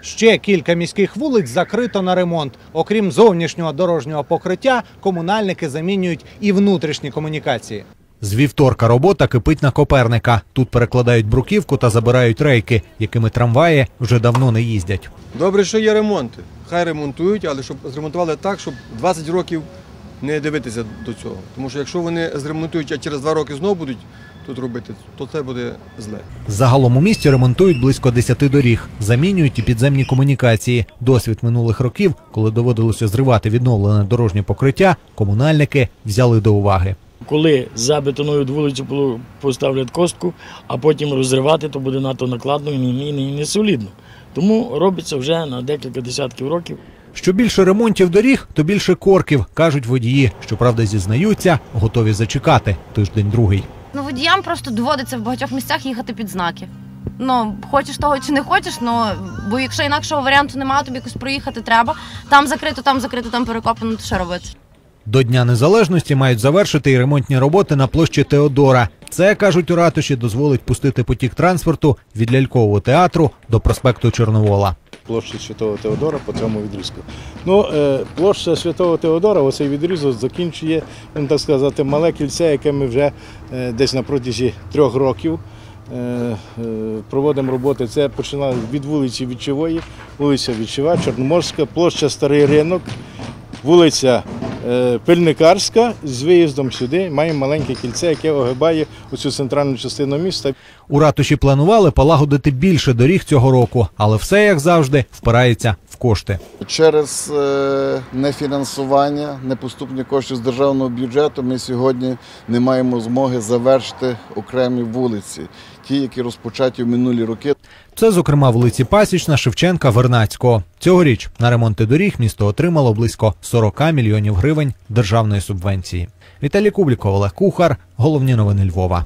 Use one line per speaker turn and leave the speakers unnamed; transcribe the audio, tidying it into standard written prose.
Ще кілька міських вулиць закрито на ремонт. Окрім зовнішнього дорожнього покриття, комунальники замінюють і внутрішні комунікації. З вівторка робота кипить на Коперника. Тут перекладають бруківку та забирають рейки, якими трамваї вже давно не їздять.
Добре, що є ремонти. Хай ремонтують, але щоб зремонтували так, щоб 20 років не дивитися до цього. Тому що якщо вони зремонтують, а через 2 роки знову будуть тут робити, то це буде зле.
Загалом у місті ремонтують близько 10 доріг. Замінюють і підземні комунікації. Досвід минулих років, коли доводилося зривати відновлене дорожнє покриття, комунальники взяли до уваги.
Коли забетонують вулицю, поставлять костку, а потім розривати, то буде надто накладно і не солідно. Тому робиться вже на декілька десятків років.
Що більше ремонтів доріг, то більше корків, кажуть водії. Щоправда, зізнаються, готові зачекати тиждень-другий.
Водіям просто доводиться в багатьох місцях їхати під знаки. Хочеш того чи не хочеш, бо якщо інакшого варіанту немає, тобі якось проїхати треба. Там закрито, там перекопано, то що робити?
До Дня Незалежності мають завершити і ремонтні роботи на площі Теодора. Це, кажуть у ратуші, дозволить пустити потік транспорту від Лялькового театру до проспекту Чорновола.
Площі Святого Теодора по цьому відрізку. Площа Святого Теодора, оцей відрізок закінчує, так сказати, мале кільце, яке ми вже десь на протязі 3 років проводимо роботи. Це починає від вулиці Вічової, вулиця Вічова, Чорноморська, площа Старий Ринок, вулиця Пильникарська, з виїздом сюди маємо маленьке кільце, яке огибає оцю центральну частину міста.
У ратуші планували полагодити більше доріг цього року, але все, як завжди, впирається в кошти.
Через нефінансування, непоступлення коштів з державного бюджету ми сьогодні не маємо змоги завершити окремі вулиці, ті, які розпочаті в минулі роки.
Це, зокрема, вулиці Пасічна, Шевченка, Вернадського. Цьогоріч на ремонти доріг місто отримало близько 40 мільйонів гривень державної субвенції. Віталій Кубліков, Олег Кухар. Головні новини Львова.